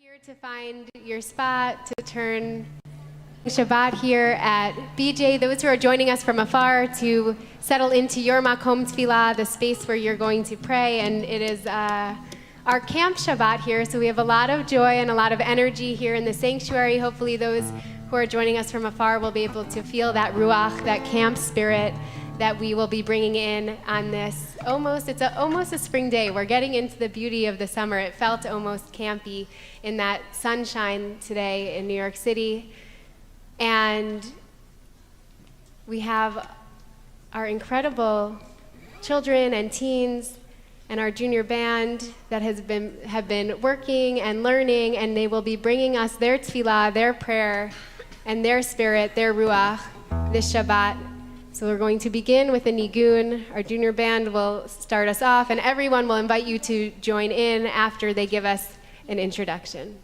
Here to find your spot to turn Shabbat here at BJ. Those who are joining us from afar to settle into your makom tefillah, the space where you're going to pray. And it is our camp Shabbat here, so we have a lot of joy and a lot of energy here in the sanctuary. Hopefully those who are joining us from afar will be able to feel that ruach, that camp spirit that we will be bringing in on this almost a spring day. We're getting into the beauty of the summer. It felt almost campy in that sunshine today in New York City. And we have our incredible children and teens and our junior band that have been working and learning, and they will be bringing us their tefillah, their prayer, and their spirit, their ruach, this Shabbat. So we're going to begin with a nigun. Our junior band will start us off, and everyone will invite you to join in after they give us an introduction.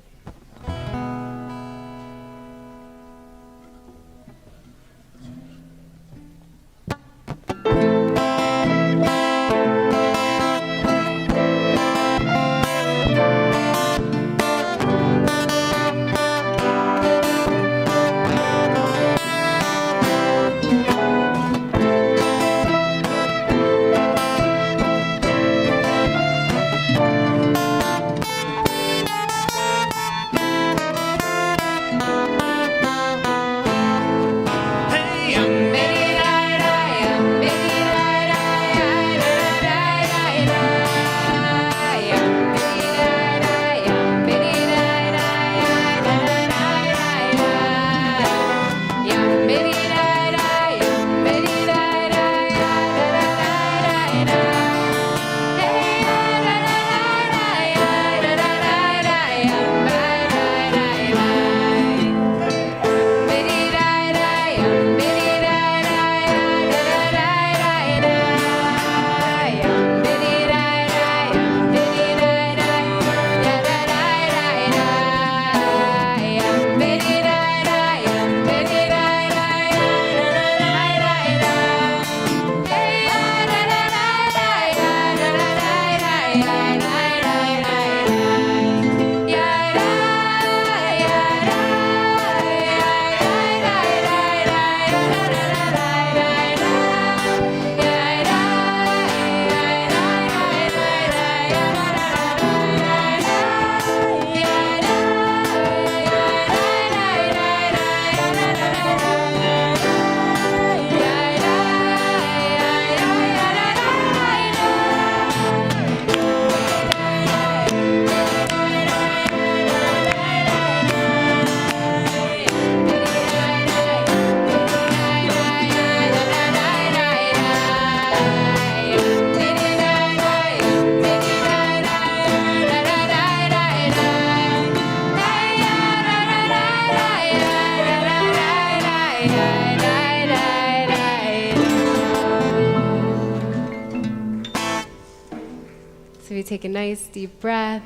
Take a nice deep breath.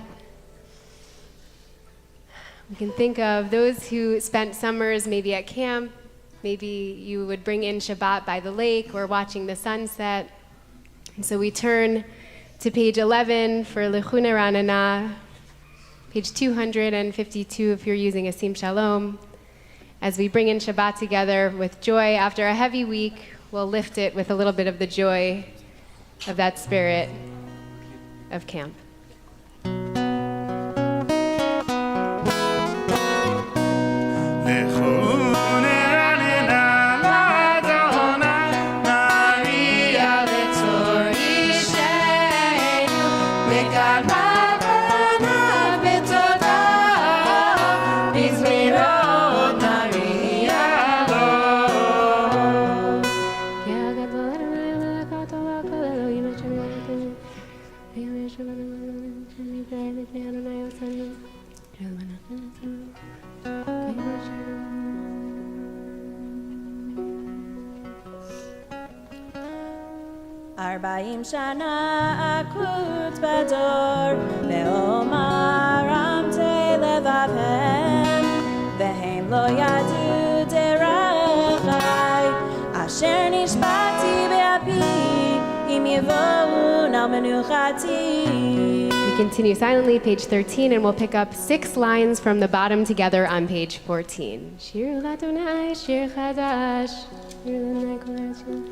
We can think of those who spent summers maybe at camp. Maybe you would bring in Shabbat by the lake or watching the sunset. And so we turn to page 11 for Lechune Ranana, page 252 if you're using a Sim Shalom. As we bring in Shabbat together with joy after a heavy week, we'll lift it with a little bit of the joy of that spirit of camp. Arba'im shana akut bador le'omar amte levavhem vehem lo yadu derachai asher nishbati be'api im yevonu al menuchati. Continue silently, page 13, and we'll pick up 6 lines from the bottom together on page 14. Shir l'Adonai, shir chadash, shir l'Adonai kol ha'ashim.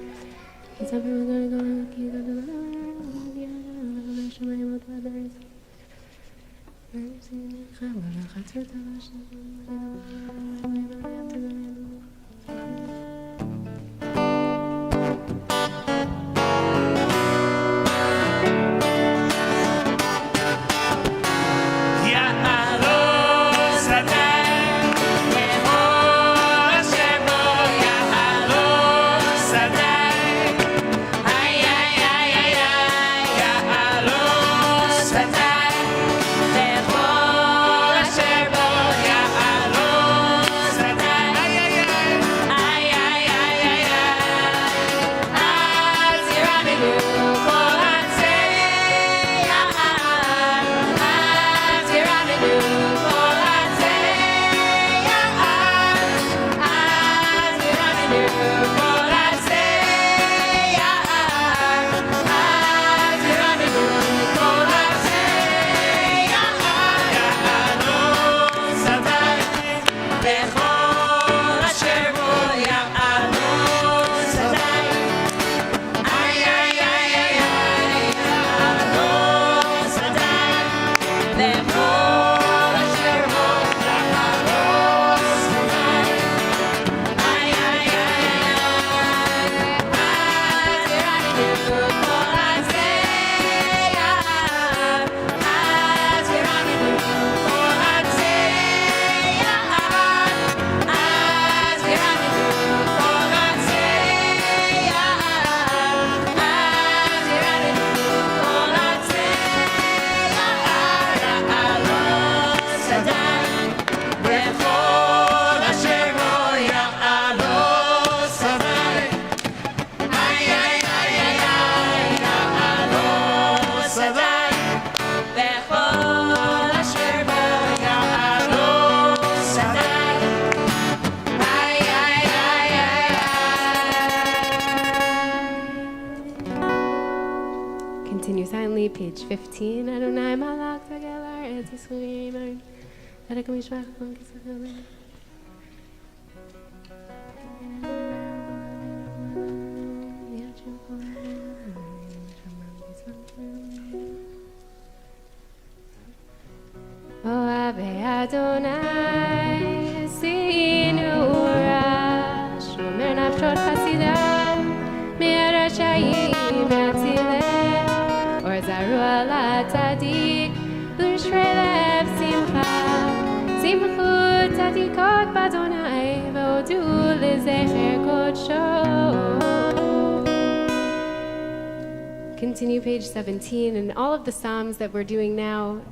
Page 15. Adonai malach tagelar et yisrael. Let come mishmach from kisachel. Oh Ave Adonai sinura shomer nafshot chasidah me'arashayim me'atzileh. Zaru la tzadik, l'shrei lev simcha, simchu tzadikot b'Adonai, v'odu l'zecher kodsho. Continue page 17, and all of the psalms that we're doing now,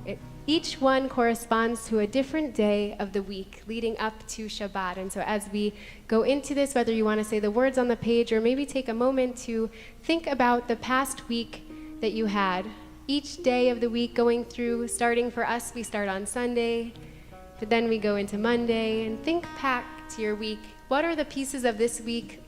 each one corresponds to a different day of the week leading up to Shabbat. And so as we go into this, whether you want to say the words on the page or maybe take a moment to think about the past week that you had. Each day of the week going through, starting for us, we start on Sunday, but then we go into Monday, and think back to your week. What are the pieces of this week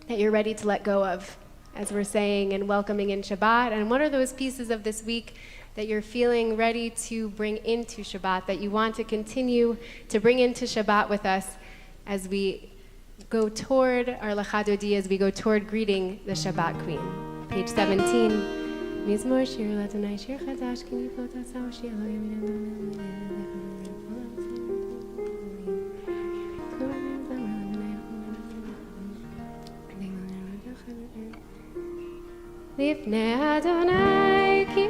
that you're ready to let go of, as we're saying and welcoming in Shabbat? And what are those pieces of this week that you're feeling ready to bring into Shabbat, that you want to continue to bring into Shabbat with us as we go toward our Lachadodi, as we go toward greeting the Shabbat Queen? Page 17. Mizmor shir l'Adonai shir chadash ki niflot asau shir lo Lifnei Adonai ki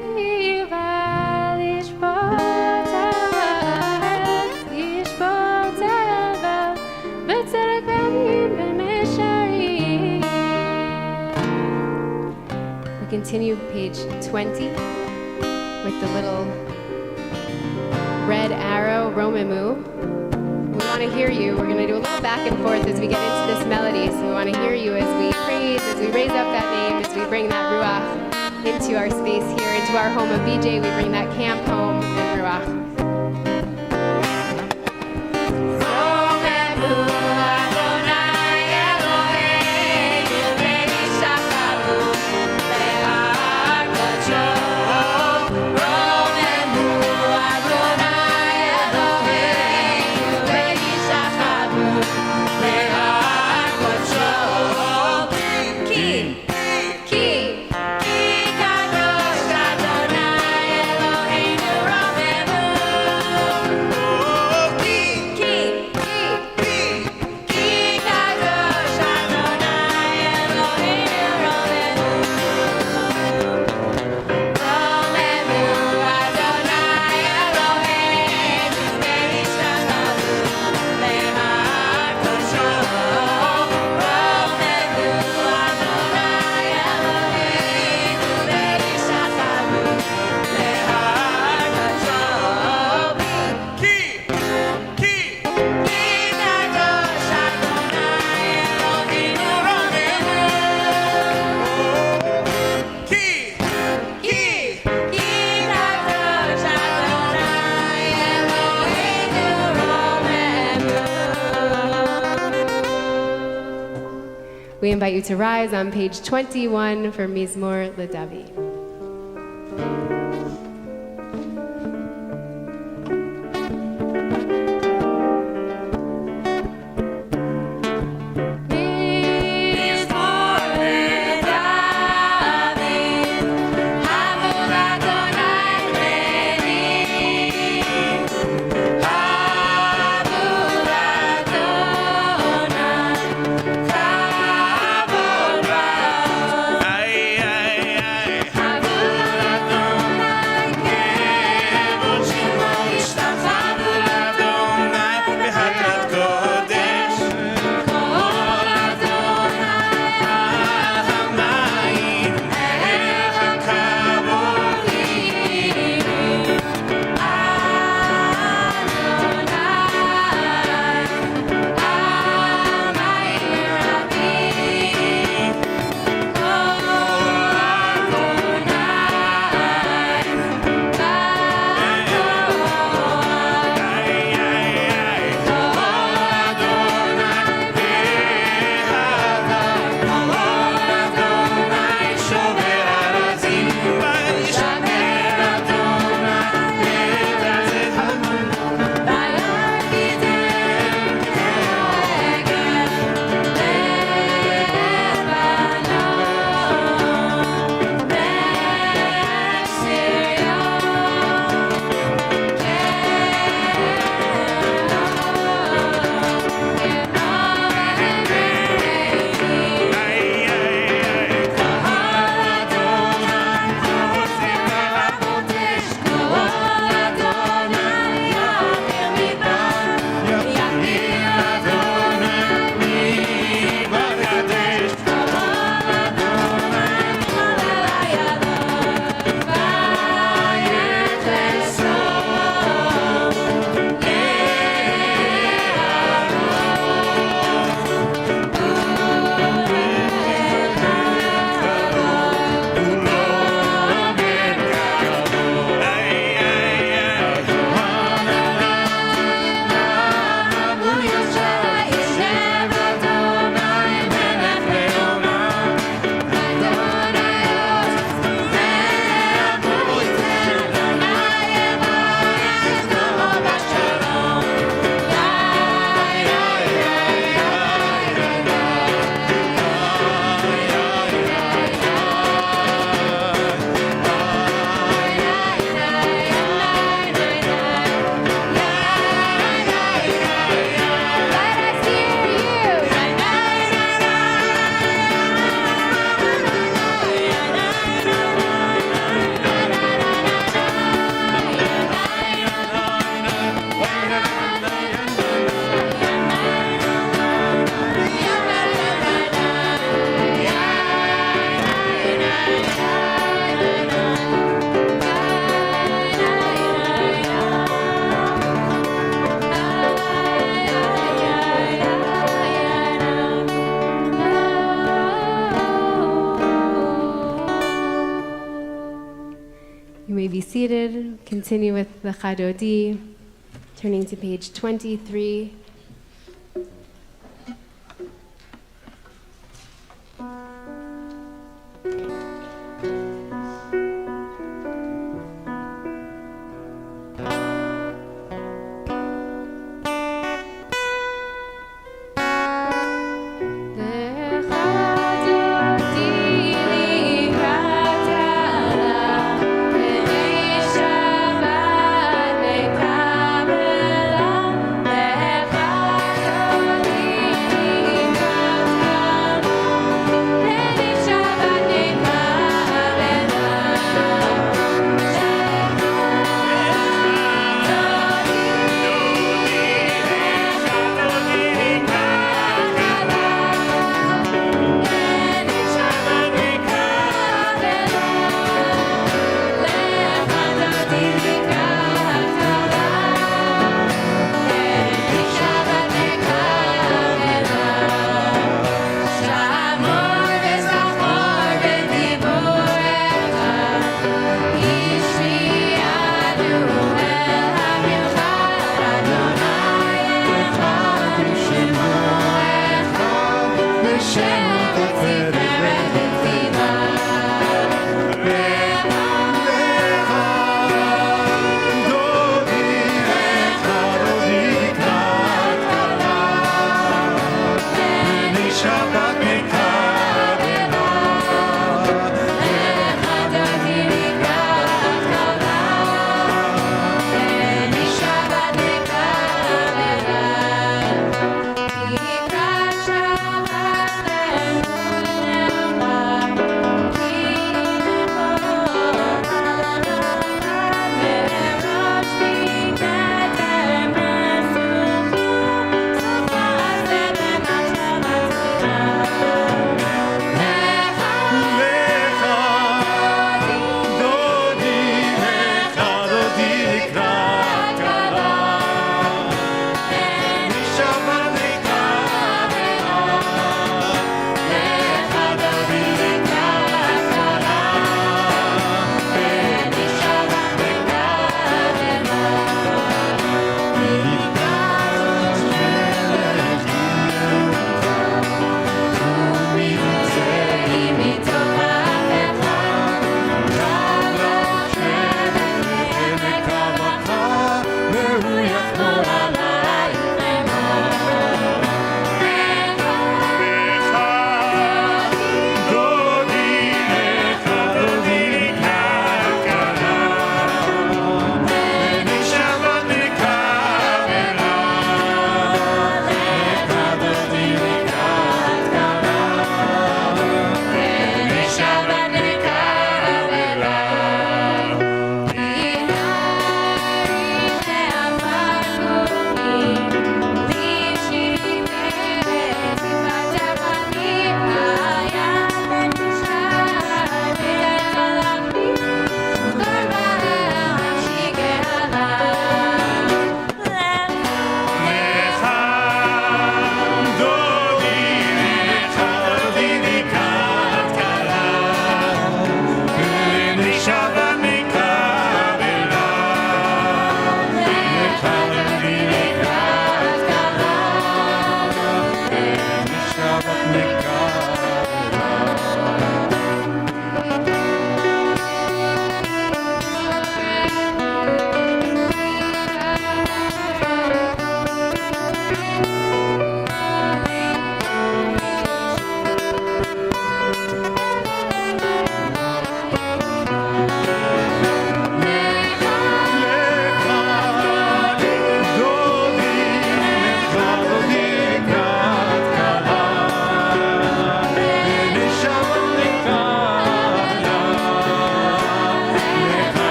val yishpot el v'tzedek v'amim v'mesharim. We continue page 20 with the little red arrow, Romemu. We want to hear you. We're going to do a little back and forth as we get into this melody. So we want to hear you as we praise, as we raise up that name, as we bring that ruach into our space here, into our home of BJ. We bring that camp home in ruach. Romemu We invite you to rise on page 21 for Mizmor L'David. Seated, continue with the Chadodi, turning to page 23. Shabbat,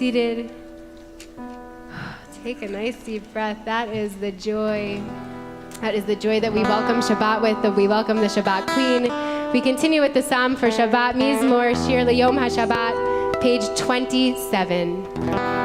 Seated. Take a nice deep breath. That is the joy. That is the joy that we welcome Shabbat with, that we welcome the Shabbat Queen. We continue with the Psalm for Shabbat, Mizmor, Shir L'Yom HaShabbat, page 27.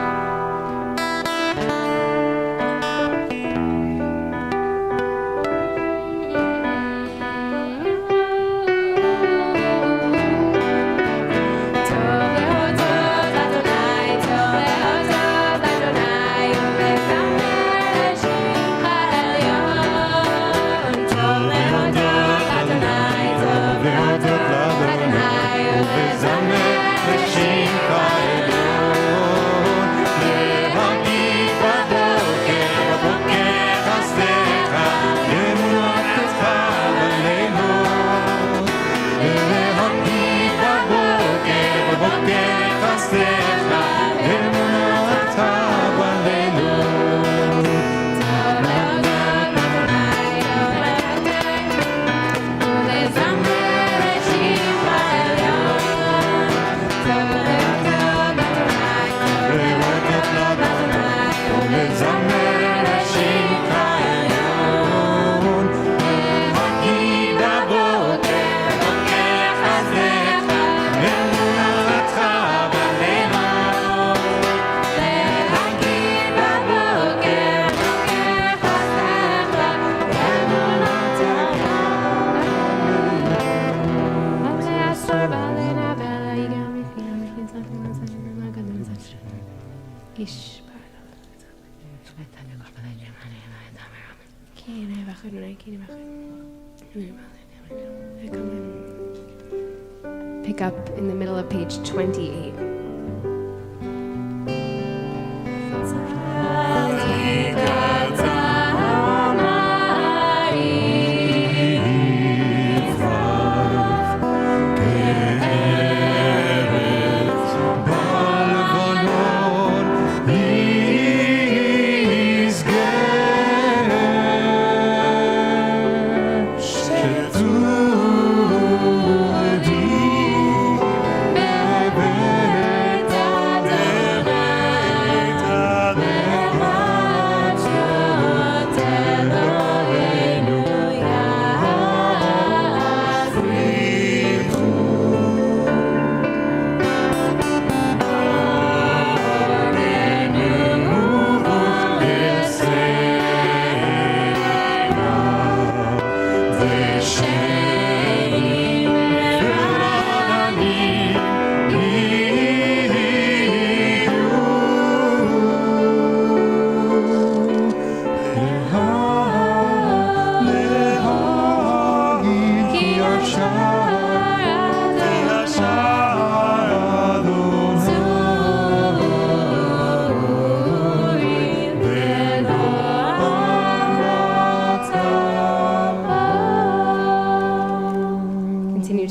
Pick up in the middle of page 28.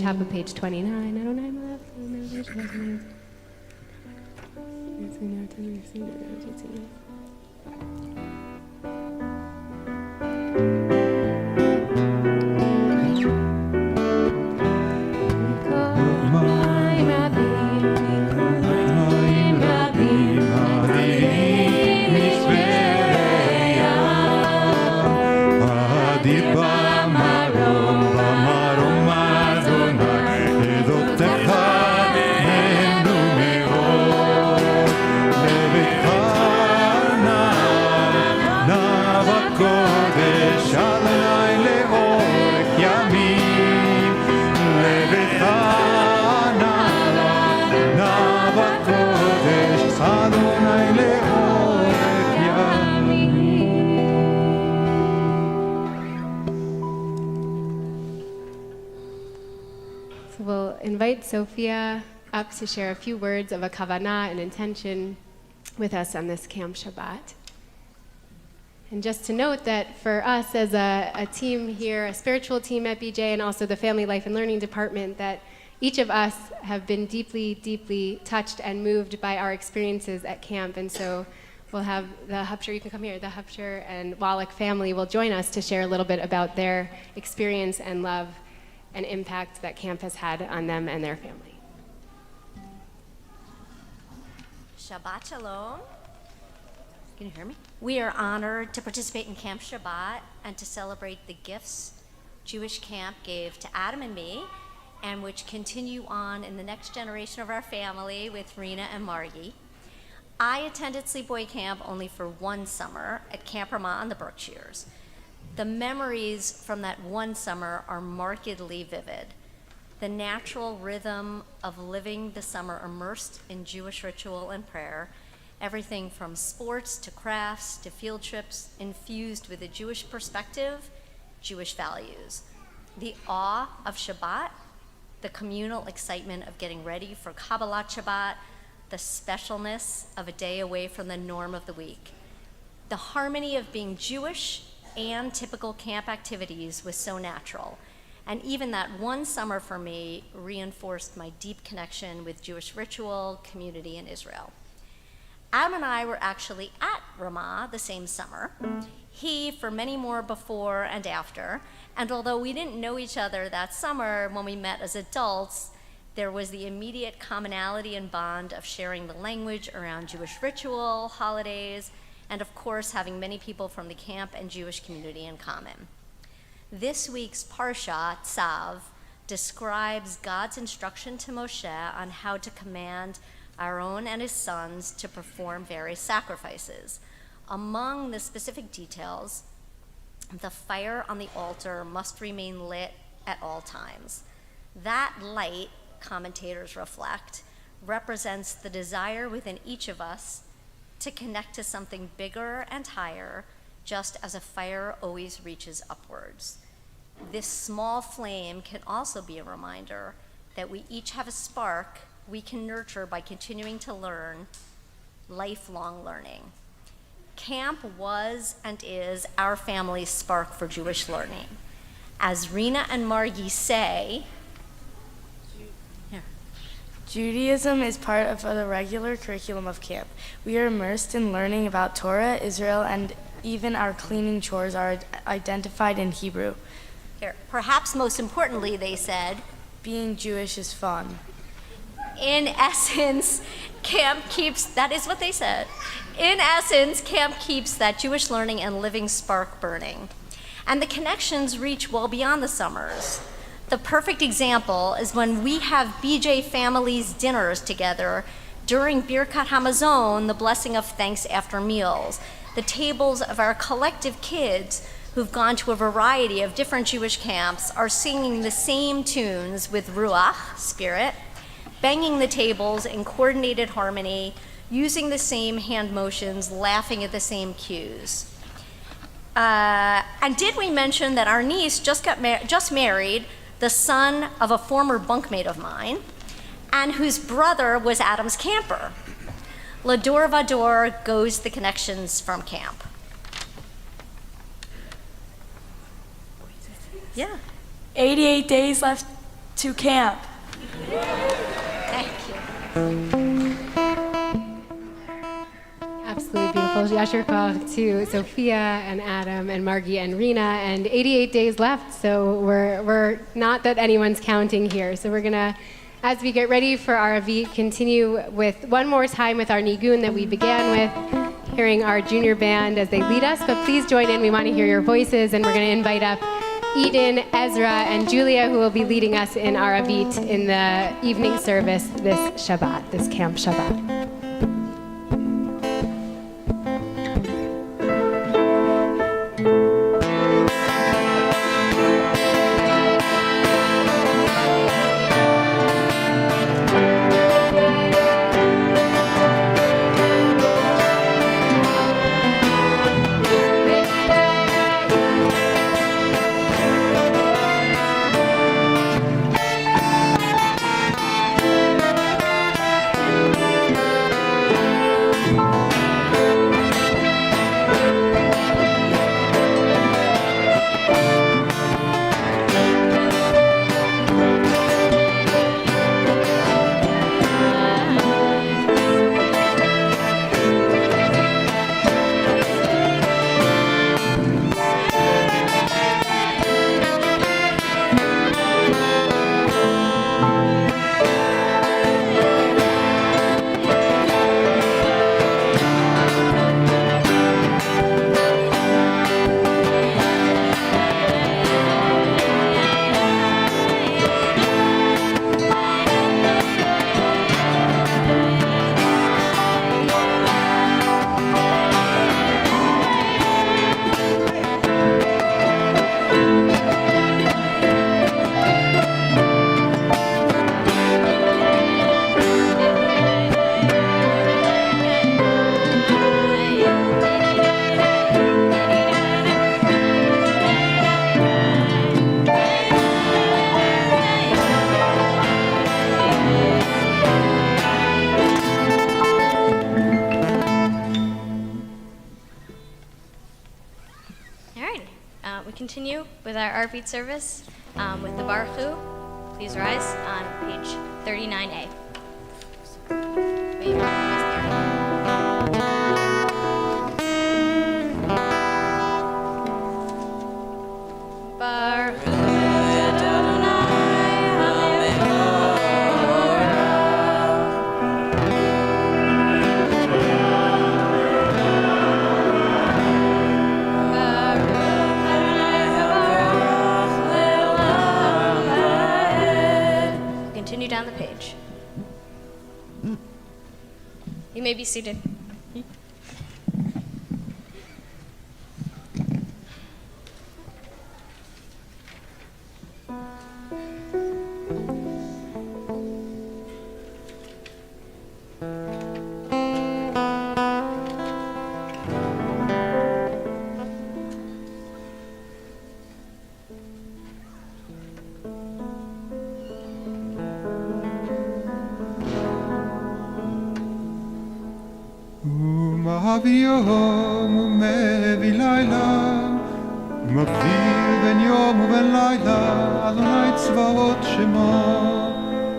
top of page 29. Invite Sophia up to share a few words of a kavanah, an intention, with us on this Camp Shabbat. And just to note that for us as a team here, a spiritual team at BJ, and also the Family Life and Learning Department, that each of us have been deeply, deeply touched and moved by our experiences at camp. And so we'll have the Hupshire, you can come here, the Hupshire and Wallach family will join us to share a little bit about their experience and love and impact that camp has had on them and their family. Shabbat Shalom. Can you hear me? We are honored to participate in Camp Shabbat and to celebrate the gifts Jewish camp gave to Adam and me, and which continue on in the next generation of our family with Rena and Margie. I attended sleepaway camp only for one summer at Camp Ramah in the Berkshires. The memories from that one summer are markedly vivid. The natural rhythm of living the summer immersed in Jewish ritual and prayer, everything from sports to crafts to field trips, infused with a Jewish perspective, Jewish values. The awe of Shabbat, the communal excitement of getting ready for Kabbalat Shabbat, the specialness of a day away from the norm of the week. The harmony of being Jewish and typical camp activities was so natural. And even that one summer for me reinforced my deep connection with Jewish ritual, community, and Israel. Adam and I were actually at Ramah the same summer. He for many more before and after. And although we didn't know each other that summer when we met as adults, there was the immediate commonality and bond of sharing the language around Jewish ritual, holidays, and of course, having many people from the camp and Jewish community in common. This week's Parsha, Tzav, describes God's instruction to Moshe on how to command Aaron and his sons to perform various sacrifices. Among the specific details, the fire on the altar must remain lit at all times. That light, commentators reflect, represents the desire within each of us to connect to something bigger and higher, just as a fire always reaches upwards. This small flame can also be a reminder that we each have a spark we can nurture by continuing to learn, lifelong learning. Camp was and is our family's spark for Jewish learning. As Rena and Margie say, Judaism is part of the regular curriculum of camp. We are immersed in learning about Torah, Israel, and even our cleaning chores are identified in Hebrew. Here, perhaps most importantly, they said, being Jewish is fun. In essence, camp keeps, that is what they said. In essence, camp keeps that Jewish learning and living spark burning. And the connections reach well beyond the summers. The perfect example is when we have BJ families dinners together during Birkat Hamazon, the blessing of thanks after meals. The tables of our collective kids who've gone to a variety of different Jewish camps are singing the same tunes with ruach, spirit, banging the tables in coordinated harmony, using the same hand motions, laughing at the same cues. And did we mention that our niece just married the son of a former bunkmate of mine, and whose brother was Adam's camper? Lador Vador goes the connections from camp. Yeah. 88 days left To camp. Thank you. Absolutely beautiful. Yasher Koch to Sophia and Adam and Margie and Rena, and 88 days left, so we're not that anyone's counting here. So we're gonna, as we get ready for our Avit, continue with one more time with our Nigun that we began with, hearing our junior band as they lead us. But please join in. We want to hear your voices, and we're going to invite up Eden, Ezra, and Julia, who will be leading us in our Avit in the evening service this Shabbat, this Camp Shabbat. Continue with our Arvit service with the Baruch Hu. Please rise on page 39A. Baruch Hu down the page. You may be seated. יום ומביא לילה ומבדיל בין יום ובין לילה אדוני צבאות שמו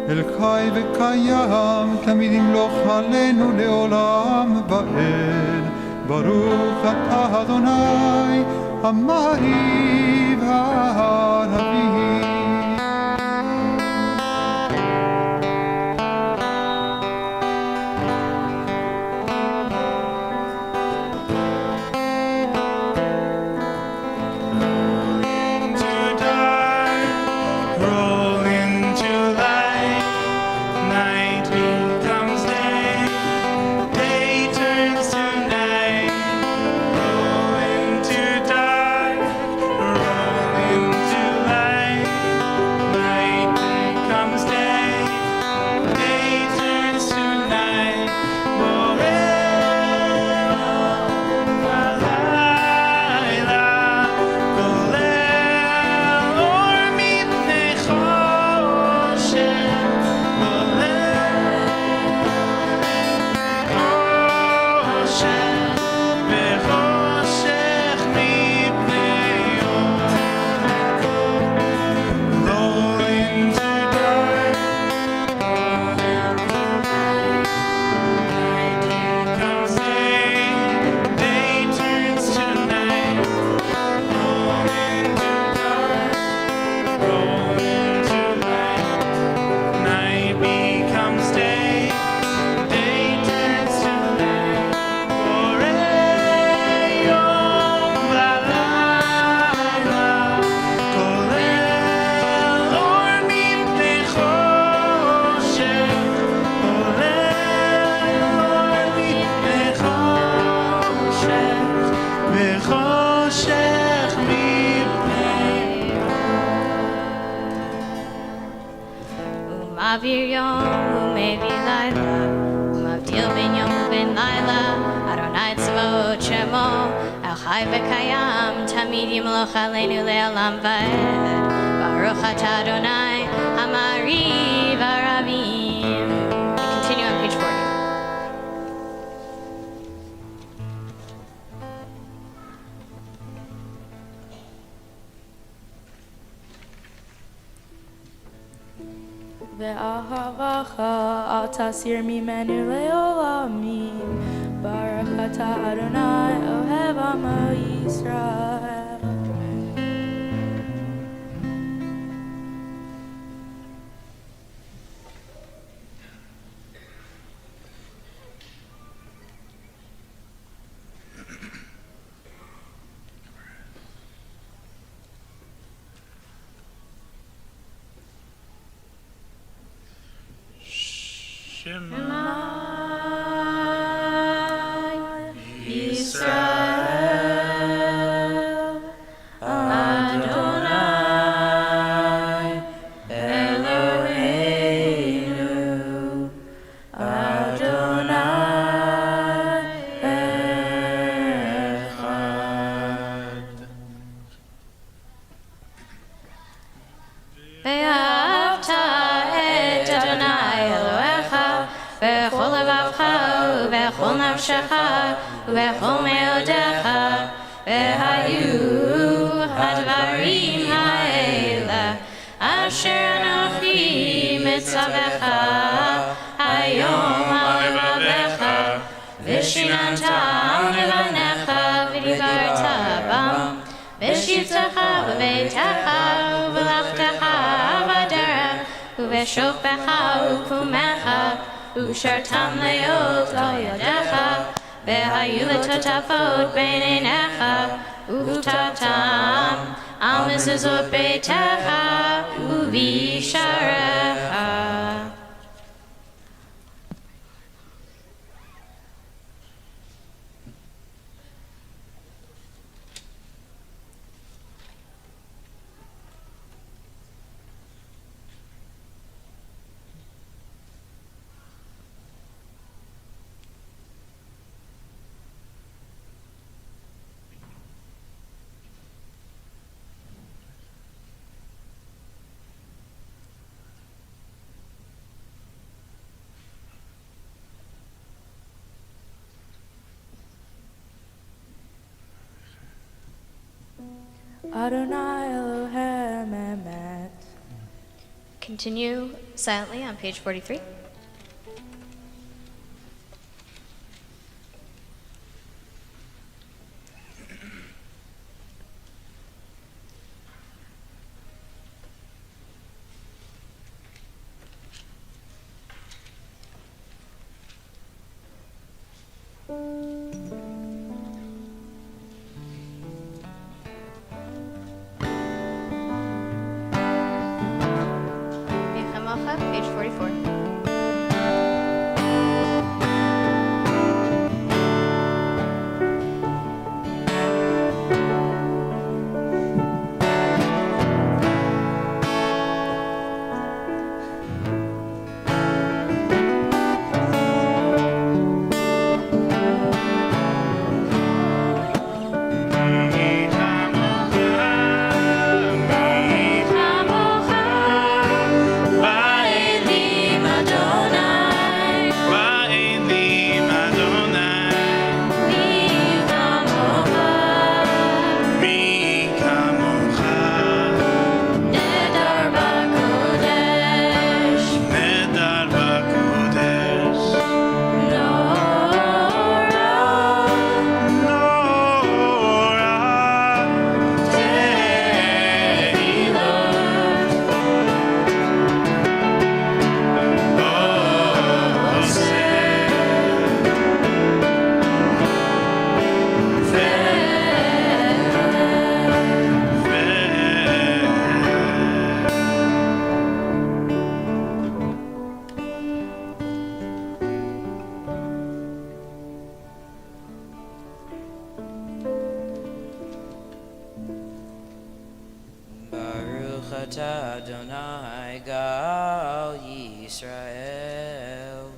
אל חי וקיים תמיד ימלוך עלינו לעולם ועד ברוך אתה אדוני המאהיב הערבי Roll into dark. Ma'avir yom u'mevi laila, u'mavdil ben yom u'ben laila, Adonai tzvaot shemo, El chai v'kayam, tamid yimloch aleinu le'olam va'ed, Baruch atah Adonai, Hamari v'aravim. We continue on page 40. Ve'ahavacha al tasir mimenu le'olamim, Baruch atah Adonai ohev amo Yisrael. Shema Yisrael, Adonai, Eloheinu, Adonai Echad. Ve'ahavta et Adonai Elohecha V'chol levavcha u'v'chol nafshecha u'v'chol me'odecha V'hayu hadvarim ha'ela Asher anochi mitzavecha Hayom ha'levavecha V'shinantam levanecha v'dibarta bam V'shivtecha v'beitecha u'v'lachtecha v'derech U'v'shofecha u'kumecha U'shartam le'ot al yodecha V'hayu l'totafot b'neinecha U'tatam al mezuzot beitecha U'visharecha. Adonai Elohem emet. Continue silently on page 43. Page 44. Bye. ata Adonai gal Yisrael.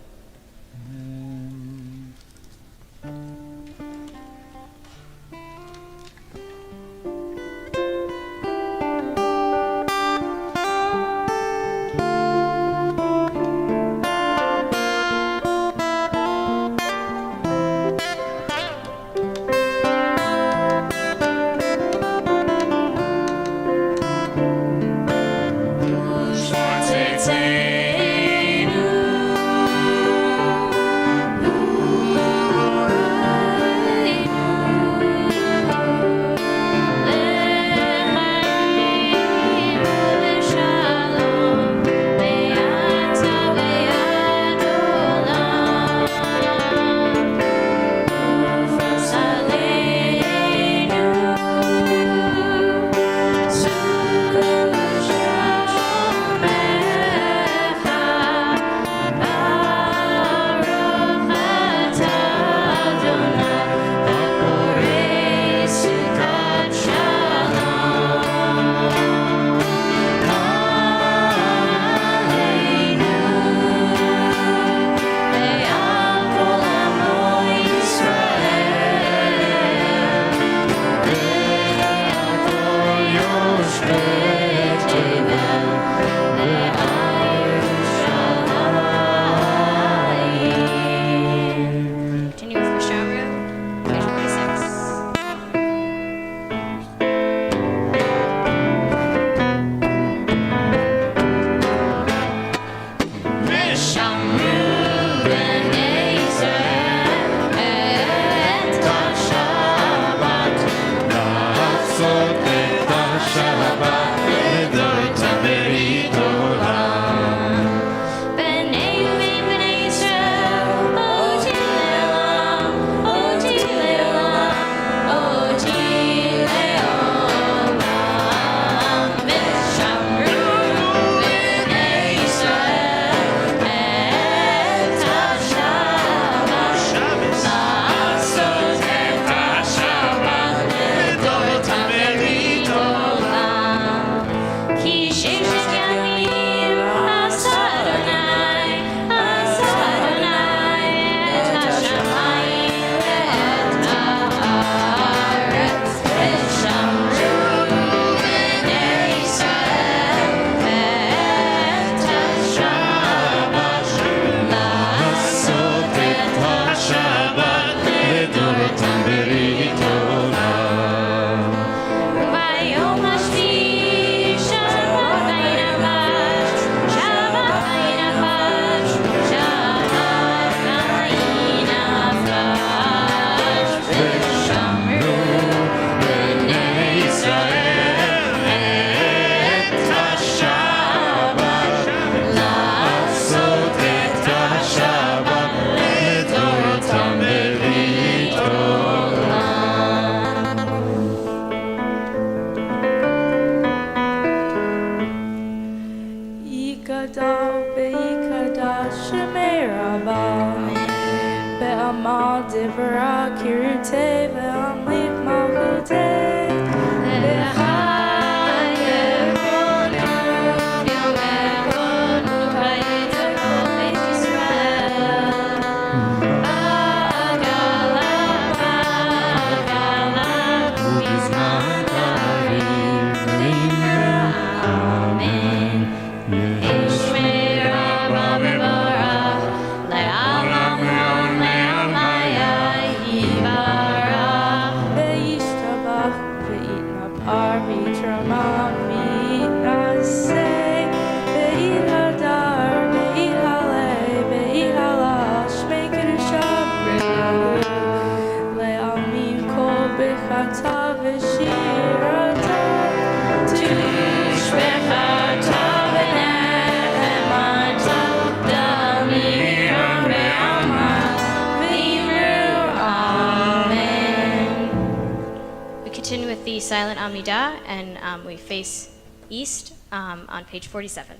Silent Amidah, and we face east on page 47.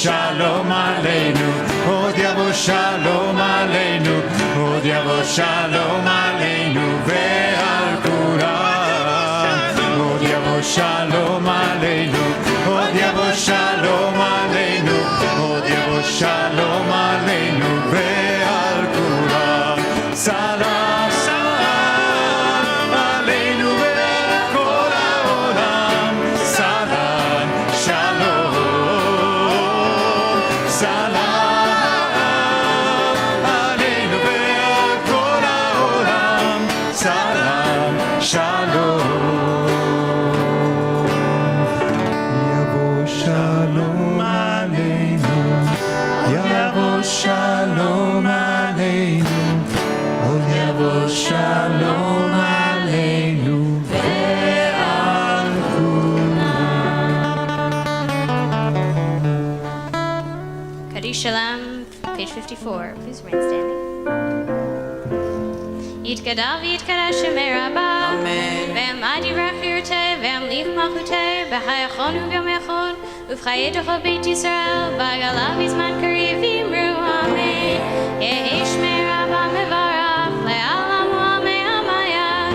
Shalom aleinu, od yavo shalom aleinu, od yavo shalom aleinu ve'al kulam. Od yavo shalom aleinu, od yavo shalom aleinu, od yavo shalom aleinu ve'al kulam. Salam, salam aleinu ve'al kol ha'olam. Salam, shalom. Shalom, page 54. Please remain standing. Yitgadal v'yitkadash shemei Rabba. Amen. Ve'amad yivrach yirteh, ve'amlich malchuteh, b'chayachon u'vyomechon, u'v'chayedocho beit Yisrael, b'agalav izman kariv v'imru. Amen. Yehi shmei Rabba mevarach, le'alam u'amei hamayad.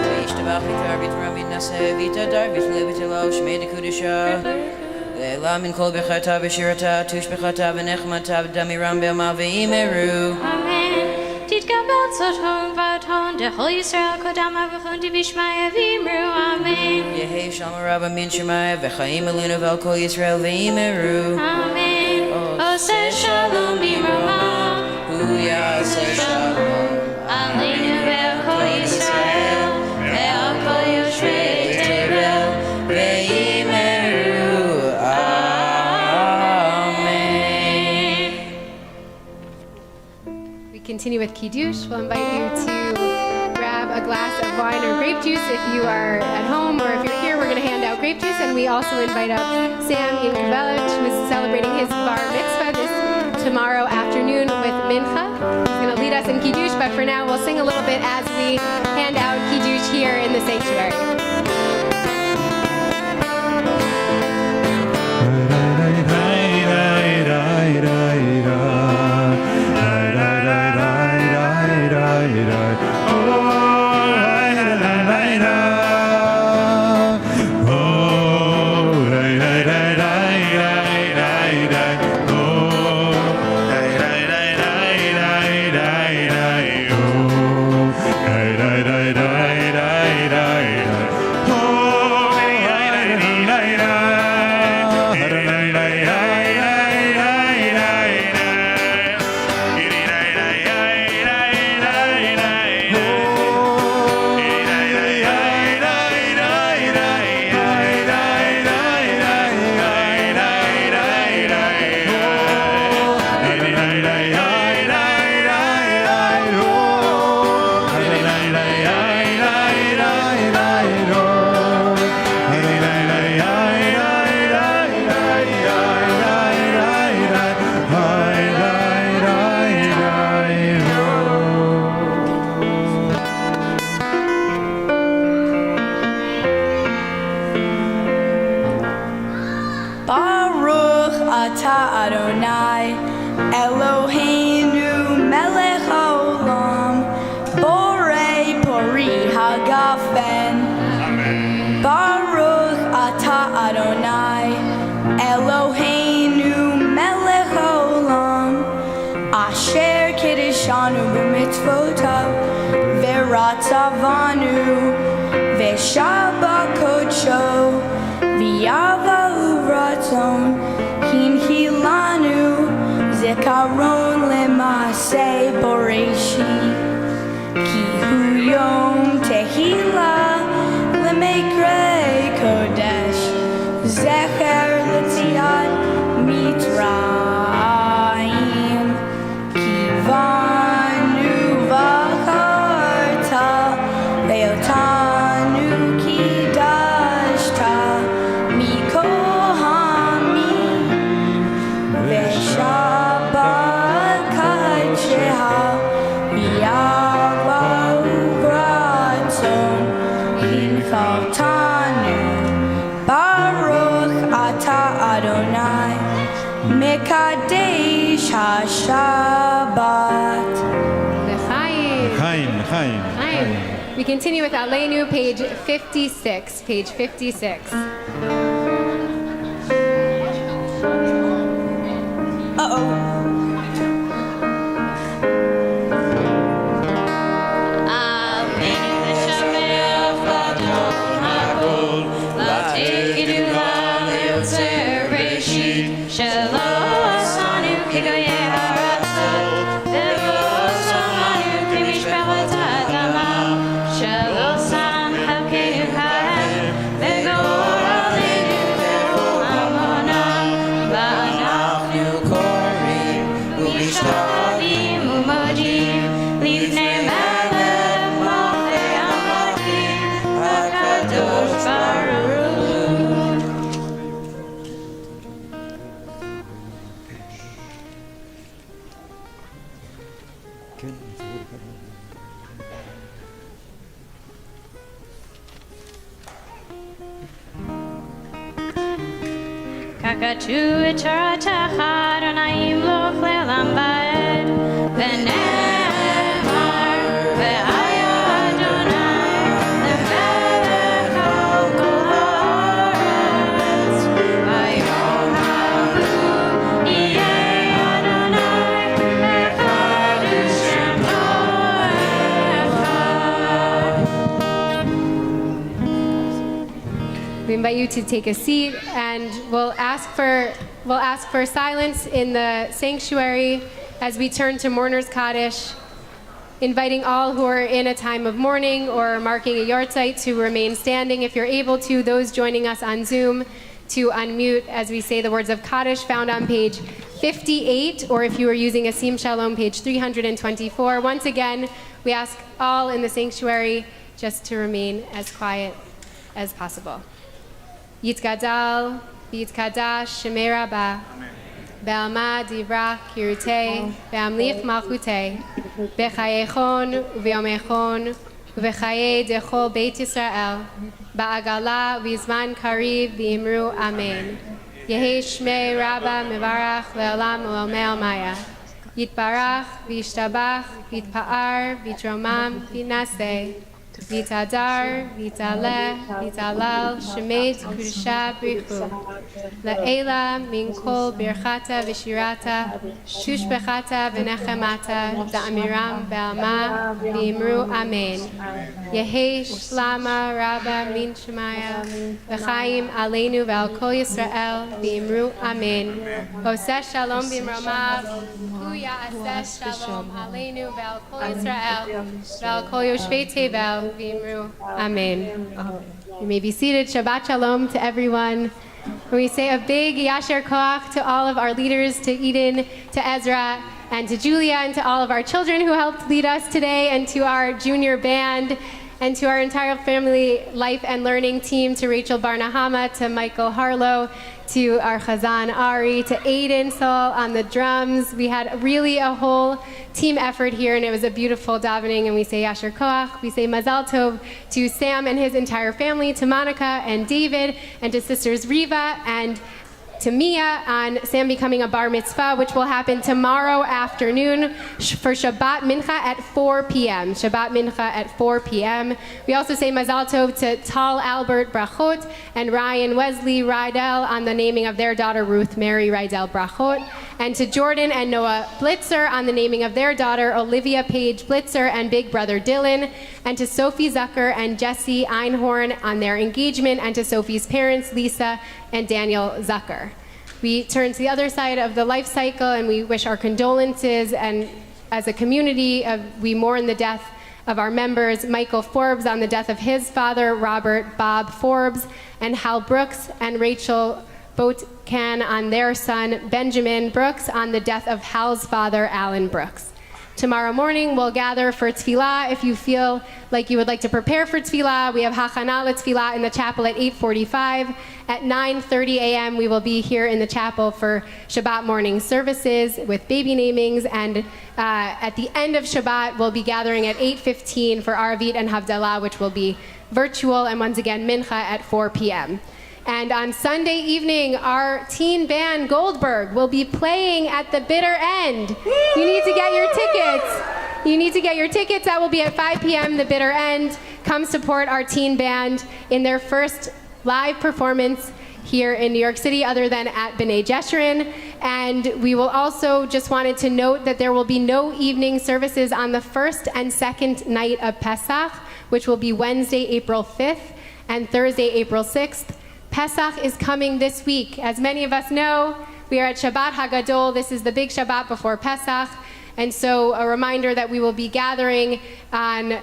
V'yishtabach v'tar v'tram v'naseh v'tadar v'tlev v'telo shmei dekudisha. Le'elam min kol bechata v'shirata, tush bechata v'nechmata v'damiram be'ama v'imeru. Amen. Titgabel tzotchon v'aton, dechol Yisrael kodam avachon divishmaya v'imru. Amen. Yehi shalom rabba min shemaya v'chaim elinu v'al kol Yisrael v'imeru. Amen. Oseh shalom b'mroma. Hu yaseh shalom Aleinu ve'al kol Yisrael, ve'al kol yoshvei Tevel, v'imeru. Amen. We continue with Kiddush. We'll invite you to grab a glass of wine or grape juice if you are at home, or if you're here, we're going to hand out grape juice. And we also invite up Sam in Kabbalat, who is celebrating his bar mitzvah tomorrow afternoon with Mincha. He's going to lead us in Kiddush, but for now, we'll sing a little bit as we hand out Kiddush here in the sanctuary. Miko מקדש השבת. L'chaim. L'chaim. We continue with Aleinu, page 56. Page 56. Kakatu etaratacha Adonai imloch le'olam va'ed v'ne'emar ve'aya Adonai le'melech al kol ha'aretz v'yom ha'hu yeh Adonai echad shemo echad. We invite you to take a seat, and we'll ask for silence in the sanctuary as we turn to Mourner's Kaddish, inviting all who are in a time of mourning or marking a yahrzeit to remain standing if you're able to. Those joining us on Zoom to unmute as we say the words of Kaddish found on page 58, or if you are using Asim Shalom, page 324. Once again, we ask all in the sanctuary just to remain as quiet as possible. Yitzgadal, Yitzkadash, Shemei Rabbah, Be'alma Divrach Kirutei, Be'amlich Malchutei, Bechayechon, U'Be'omechon, U'Bechaye Dechol Beit Yisrael, Ba'agala, V'Zman Kariv, V'Imru, Amen. Yehi Shmei Rabbah Mevarach, Le'olam U'Omei Maya. Yitbarach, V'Yishtabach, V'Yitpa'ar, V'Yitromam, V'Yinaseh. Vitadar, Vitaleh, Vitalal, Shemet, Kudusha, Brichu. La'ela, Minkol, Birchata, Vishirata, Shushbechata, Venechemata, Da'amiram, Be'alma, V'imru, Amen. Yehi Shlama, Rabba, Min Shemaya, V'chaim, Aleinu, Ve'al Kol Yisrael, V'imru, Amen. Oseh Shalom, B'imromav, Huya Aseh Shalom, Aleinu, Ve'al Kol Yisrael, Ve'al Kol Yoshvei Tevel, V'imru, Amen. You may be seated. Shabbat Shalom to everyone. We say a big Yasher Koach to all of our leaders, to Eden, to Ezra, and to Julia, and to all of our children who helped lead us today, and to our junior band, and to our entire family life and learning team, to Rachel Barnahama, to Michael Harlow, to our Hazzan Ari, to Aiden Sol on the drums. We had really a whole team effort here, and it was a beautiful davening, and we say Yasher Koach. We say Mazal Tov to Sam and his entire family, to Monica and David, and to sisters Riva and to Mia on Sam becoming a bar mitzvah, which will happen tomorrow afternoon for Shabbat Mincha at 4 p.m. Shabbat Mincha at 4 p.m. We also say Mazal Tov to Tal Albert Brachot and Ryan Wesley Rydell on the naming of their daughter Ruth Mary Rydell Brachot, and to Jordan and Noah Blitzer on the naming of their daughter Olivia Page Blitzer and big brother Dylan, and to Sophie Zucker and Jesse Einhorn on their engagement, and to Sophie's parents Lisa and Daniel Zucker. We turn to the other side of the life cycle, and we wish our condolences, and as a community, we mourn the death of our members, Michael Forbes on the death of his father, Robert Bob Forbes, and Hal Brooks and Rachel Boatcan on their son, Benjamin Brooks, on the death of Hal's father, Alan Brooks. Tomorrow morning, we'll gather for tefillah. If you feel like you would like to prepare for tefillah, we have hachana tefillah in the chapel at 8:45. At 9:30 a.m., we will be here in the chapel for Shabbat morning services with baby namings. And at the end of Shabbat, we'll be gathering at 8:15 for Arvit and Havdalah, which will be virtual. And once again, Mincha at 4 p.m. And on Sunday evening, our teen band Goldberg will be playing at the bitter end. You need to get your tickets. You need to get your tickets. That will be at 5 p.m., the bitter end. Come support our teen band in their first live performance here in New York City, other than at B'nai Jeshurun. And we will also just wanted to note that there will be no evening services on the first and second night of Pesach, which will be Wednesday, April 5th, and Thursday, April 6th. Pesach is coming this week. As many of us know, we are at Shabbat HaGadol. This is the big Shabbat before Pesach. And so a reminder that we will be gathering on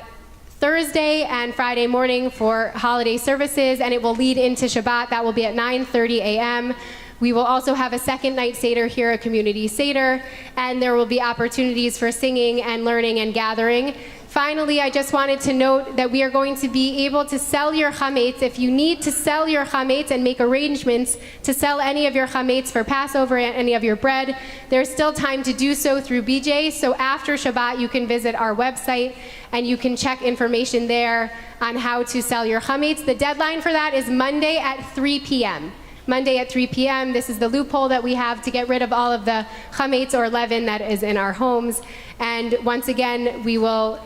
Thursday and Friday morning for holiday services, and it will lead into Shabbat. That will be at 9:30 a.m. We will also have a second night Seder here, a community Seder, and there will be opportunities for singing and learning and gathering. Finally, I just wanted to note that we are going to be able to sell your chametz. If you need to sell your chametz and make arrangements to sell any of your chametz for Passover and any of your bread, there's still time to do so through BJ. So after Shabbat, you can visit our website and you can check information there on how to sell your chametz. The deadline for that is Monday at 3 p.m. Monday at 3 p.m. This is the loophole that we have to get rid of all of the chametz or leaven that is in our homes. And once again, we will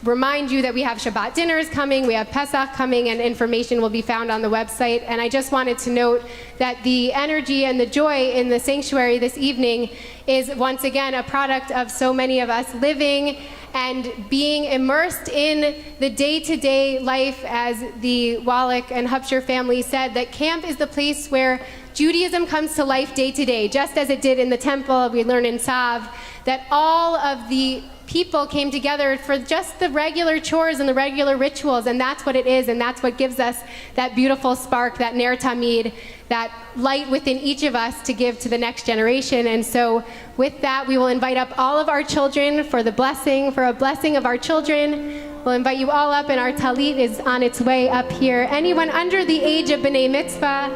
remind you that we have Shabbat dinners coming, we have Pesach coming, and information will be found on the website. And I just wanted to note that the energy and the joy in the sanctuary this evening is once again a product of so many of us living and being immersed in the day-to-day life. As the Wallach and Hupsher family said, that camp is the place where Judaism comes to life day to day, just as it did in the temple. We learn in Tzav that all of the people came together for just the regular chores and the regular rituals, and that's what it is, and that's what gives us that beautiful spark, that ner tamid, that light within each of us to give to the next generation. And so with that, we will invite up all of our children for a blessing of our children. We'll invite you all up, and our talit is on its way up here. Anyone under the age of B'nai Mitzvah,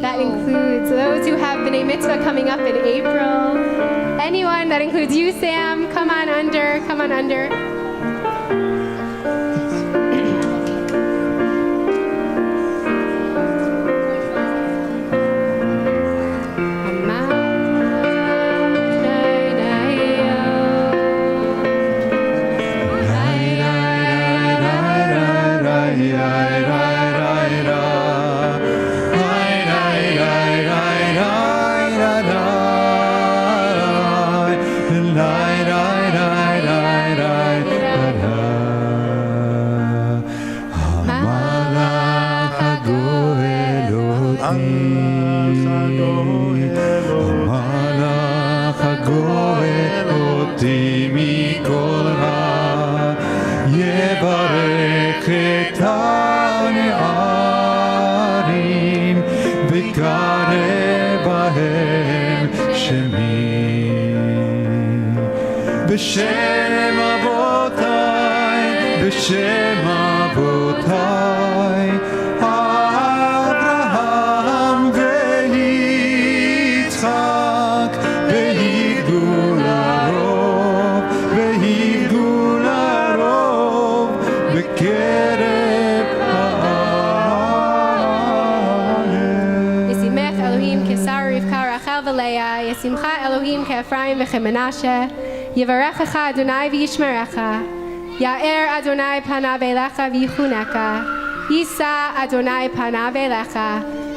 that includes those who have B'nai Mitzvah coming up in April. Anyone, that includes you, Sam, come on under, come on under. בשם אבותיי, בשם אבותיי, אברהם ויצחק, והגדו לרוב, והגדו לרוב, בקרב הארץ. ישימך אלוהים כשרה רבקה רחל ולאה, ישימך אלוהים כאפרים וכמנשה. יברכך אדוני וישמרך, יאר אדוני פניו אליך ויחונך, יישא אדוני פניו אליך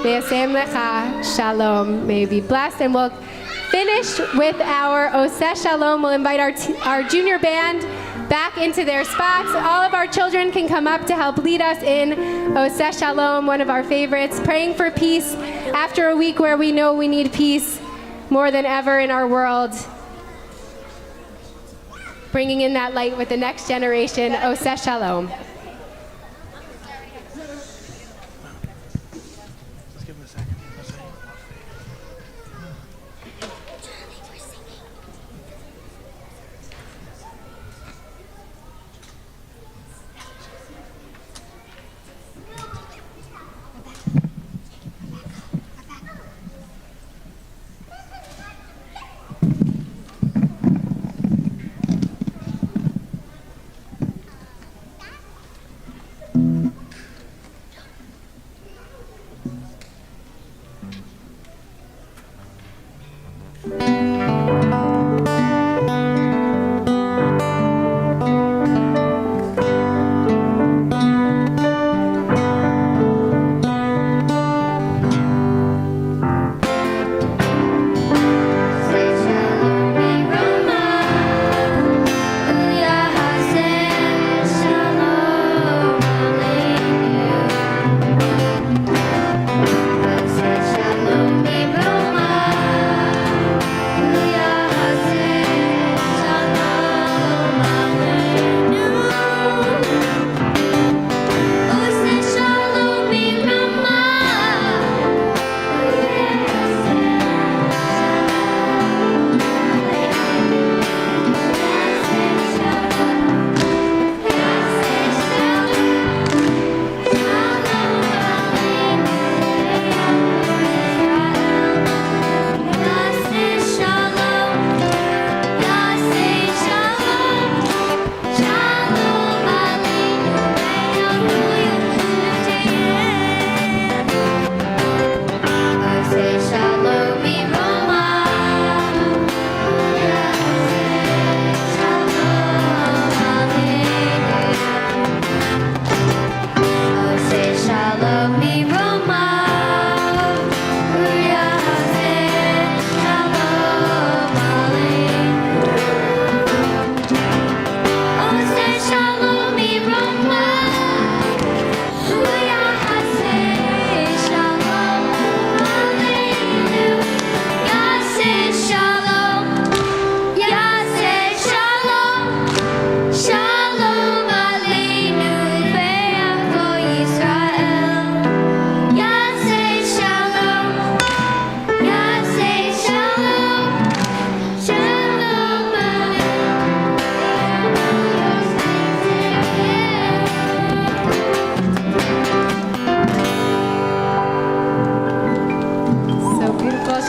וישם לך shalom. May you be blessed. And we'll finish with our Oseh Shalom. We'll invite our junior band back into their spots. All of our children can come up to help lead us in Oseh Shalom, one of our favorites, praying for peace after a week where we know we need peace more than ever in our world. Bringing in that light with the next generation. Oseh Shalom. Let's give him a second.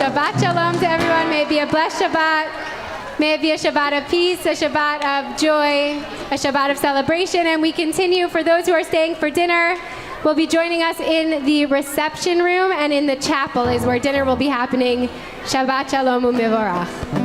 Shabbat Shalom to everyone. May it be a blessed Shabbat. May it be a Shabbat of peace, a Shabbat of joy, a Shabbat of celebration. And we continue, for those who are staying for dinner, will be joining us in the reception room, and in the chapel is where dinner will be happening. Shabbat Shalom u'mevorach.